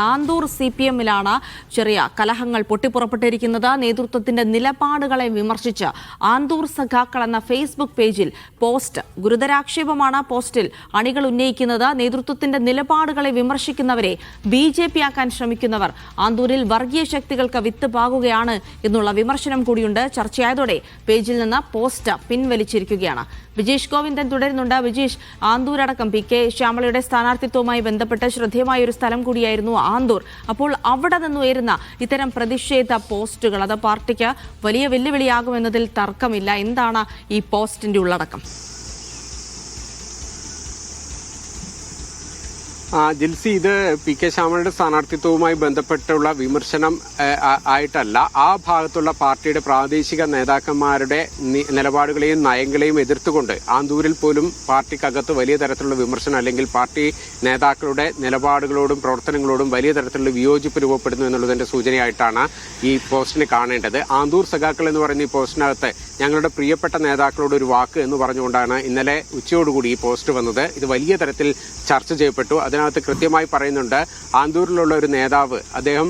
ആന്തൂർ CPM-ലാണ് ചെറിയ കലഹങ്ങൾ പൊട്ടിപ്പുറപ്പെട്ടിരിക്കുന്നത്. നേതൃത്വത്തിന്റെ നിലപാടുകളെ വിമർശിച്ച് ആന്തൂർ സഖാക്കൾ എന്ന ഫേസ്ബുക്ക് പേജിൽ പോസ്റ്റ്. ഗുരുതരാക്ഷേപമാണ് പോസ്റ്റിൽ അണികൾ ഉന്നയിക്കുന്നത്. നേതൃത്വത്തിന്റെ നിലപാടുകളെ വിമർശിക്കുന്നവരെ BJP ആക്കാൻ ശ്രമിക്കുന്നവർ ആന്തൂരിൽ വർഗീയ ശക്തികൾക്ക് വിത്ത് പാകുകയാണ് എന്നുള്ള വിമർശനം കൂടിയുണ്ട്. ചർച്ചയായതോടെ പേജിൽ നിന്ന് പോസ്റ്റ് പിൻവലിച്ചിരിക്കുകയാണ്. വിജേഷ് ഗോവിന്ദൻ തുടരുന്നുണ്ട്. വിജേഷ്, ആന്തൂരടക്കം PK ശ്യാമളയുടെ സ്ഥാനാർത്ഥിത്വവുമായി ബന്ധപ്പെട്ട് ശ്രദ്ധേയമായ ഒരു സ്ഥലം കൂടിയായിരുന്നു ആന്തൂർ. അപ്പോൾ അവിടെ നിന്ന് ഉയരുന്ന ഇത്തരം പ്രതിഷേധ പോസ്റ്റുകൾ അത് പാർട്ടിക്ക് വലിയ വെല്ലുവിളിയാകുമെന്നതിൽ തർക്കമില്ല. എന്താണ് ഈ പോസ്റ്റിന്റെ ഉള്ളടക്കം? ജിൽസി, ഇത് PK ശ്യാമളയുടെ സ്ഥാനാർത്ഥിത്വവുമായി ബന്ധപ്പെട്ടുള്ള വിമർശനം ആയിട്ടല്ല. ആ ഭാഗത്തുള്ള പാർട്ടിയുടെ പ്രാദേശിക നേതാക്കന്മാരുടെ നിലപാടുകളെയും നയങ്ങളെയും എതിർത്തുകൊണ്ട് ആന്തൂരിൽ പോലും പാർട്ടിക്കകത്ത് വലിയ തരത്തിലുള്ള വിമർശനം അല്ലെങ്കിൽ പാർട്ടി നേതാക്കളുടെ നിലപാടുകളോടും പ്രവർത്തനങ്ങളോടും വലിയ തരത്തിലുള്ള വിയോജിപ്പ് രൂപപ്പെടുന്നു എന്നുള്ളതിന്റെ സൂചനയായിട്ടാണ് ഈ പോസ്റ്റിനെ കാണേണ്ടത്. ആന്തൂർ സഖാക്കൾ എന്ന് പറയുന്ന ഈ പോസ്റ്റിനകത്ത് ഞങ്ങളുടെ പ്രിയപ്പെട്ട നേതാക്കളോട് ഒരു വാക്ക് എന്ന് പറഞ്ഞുകൊണ്ടാണ് ഇന്നലെ ഉച്ചയോടുകൂടി ഈ പോസ്റ്റ് വന്നത്. ഇത് വലിയ തരത്തിൽ ചർച്ച ചെയ്യപ്പെട്ടു. അതിനകത്ത് കൃത്യമായി പറയുന്നുണ്ട്, ആന്തൂരിലുള്ള ഒരു നേതാവ് അദ്ദേഹം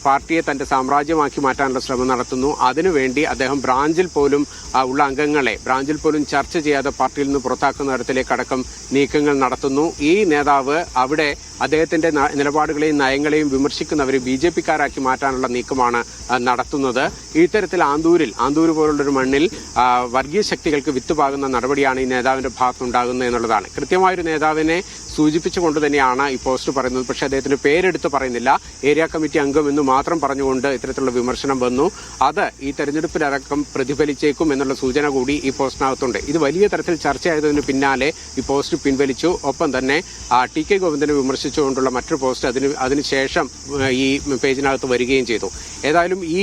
പാർട്ടിയെ തന്റെ സാമ്രാജ്യമാക്കി മാറ്റാനുള്ള ശ്രമം നടത്തുന്നു. അതിനുവേണ്ടി അദ്ദേഹം ബ്രാഞ്ചിൽ പോലും ഉള്ള അംഗങ്ങളെ ബ്രാഞ്ചിൽ പോലും ചർച്ച ചെയ്യാതെ പാർട്ടിയിൽ നിന്ന് പുറത്താക്കുന്ന തരത്തിലേക്കടക്കം നീക്കങ്ങൾ നടത്തുന്നു. ഈ നേതാവ് അവിടെ അദ്ദേഹത്തിന്റെ നിലപാടുകളെയും നയങ്ങളെയും വിമർശിക്കുന്നവരെ BJP-ക്കാരാക്കി മാറ്റാനുള്ള നീക്കമാണ് നടത്തുന്നത്. ഇത്തരത്തിൽ ആന്തൂർ പോലുള്ളൊരു മണ്ണിൽ വർഗീയ ശക്തികൾക്ക് വിത്തുപാകുന്ന നടപടിയാണ് ഈ നേതാവിന്റെ ഭാഗത്തുണ്ടാകുന്നത് എന്നുള്ളതാണ്. കൃത്യമായൊരു നേതാവിനെ സൂചിപ്പിച്ചുകൊണ്ട് തന്നെയാണ് ഈ പോസ്റ്റ് പറയുന്നത്. പക്ഷേ അദ്ദേഹത്തിന്റെ പേരെടുത്ത് പറയുന്നില്ല. ഏരിയ കമ്മിറ്റി അംഗം എന്ന് മാത്രം പറഞ്ഞുകൊണ്ട് ഇത്തരത്തിലുള്ള വിമർശനം വന്നു. അത് ഈ തെരഞ്ഞെടുപ്പിലടക്കം പ്രതിഫലിച്ചേക്കും എന്നുള്ള സൂചന കൂടി ഈ പോസ്റ്റിനകത്തുണ്ട്. ഇത് വലിയ തരത്തിൽ ചർച്ചയായതിനു പിന്നാലെ ഈ പോസ്റ്റ് പിൻവലിച്ചു. ഒപ്പം തന്നെ TK ഗോവിന്ദനെ വിമർശിച്ചുകൊണ്ടുള്ള മറ്റൊരു പോസ്റ്റ് അതിനുശേഷം ഈ പേജിനകത്ത് വരികയും ചെയ്തു. ഏതായാലും ഈ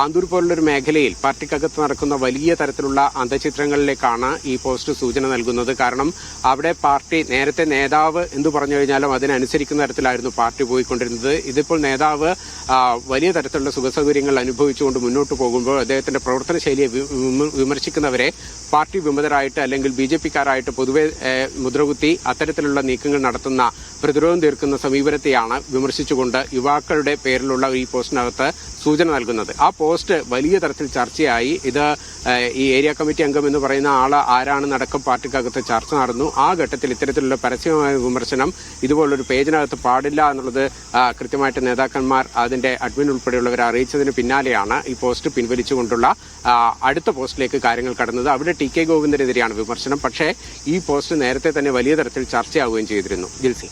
ആന്തൂർ പോലുള്ളൊരു മേഖലയിൽ പാർട്ടിക്കകത്ത് നടക്കുന്ന വലിയ തരത്തിലുള്ള അന്തചിത്രങ്ങളിലേക്കാണ് ഈ പോസ്റ്റ് സൂചന നൽകുന്നത്. കാരണം അവിടെ പാർട്ടി നേരത്തെ നേതാവ് എന്തു പറഞ്ഞു കഴിഞ്ഞാലും അതിനനുസരിക്കുന്ന തരത്തിലായിരുന്നു പാർട്ടി പോയിക്കൊണ്ടിരുന്നത്. ഇതിപ്പോൾ നേതാവ് വലിയ തരത്തിലുള്ള സുഖസൗകര്യങ്ങൾ അനുഭവിച്ചുകൊണ്ട് മുന്നോട്ട് പോകുമ്പോൾ അദ്ദേഹത്തിന്റെ പ്രവർത്തന ശൈലിയെ വിമർശിക്കുന്നവരെ പാർട്ടി വിമതരായിട്ട് അല്ലെങ്കിൽ BJP-ക്കാരായിട്ട് പൊതുവെ മുദ്രകുത്തി അത്തരത്തിലുള്ള നീക്കങ്ങൾ നടത്തുന്ന പ്രതിരോധം തീർക്കുന്ന സമീപനത്തെയാണ് വിമർശിച്ചുകൊണ്ട് യുവാക്കളുടെ പേരിലുള്ള ഈ പോസ്റ്റിനകത്ത് സൂചന നൽകുന്നത്. ആ പോസ്റ്റ് വലിയ തരത്തിൽ ചർച്ചയായി. ഇത് ഈ ഏരിയ കമ്മിറ്റി അംഗം എന്ന് പറയുന്ന ആള് ആരാണെന്നടക്കം പാർട്ടിക്കകത്ത് ചർച്ച നടന്നു. ആ ഘട്ടത്തിൽ ഇത്തരത്തിലുള്ള പരസ്യമായ വിമർശനം ഇതുപോലൊരു പേജിനകത്ത് പാടില്ല എന്നുള്ളത് കൃത്യമായിട്ട് നേതാക്കന്മാർ അതിന്റെ അഡ്മിൻ ഉൾപ്പെടെയുള്ളവരെ അറിയിച്ചതിന് പിന്നാലെയാണ് ഈ പോസ്റ്റ് പിൻവലിച്ചുകൊണ്ടുള്ള അടുത്ത പോസ്റ്റിലേക്ക് കാര്യങ്ങൾ കടന്നത്. അവിടെ TK ഗോവിന്ദനെതിരെയാണ് വിമർശനം. പക്ഷേ ഈ പോസ്റ്റ് നേരത്തെ തന്നെ വലിയ തരത്തിൽ ചർച്ചയാവുകയും ചെയ്തിരുന്നു. ജിൽസി.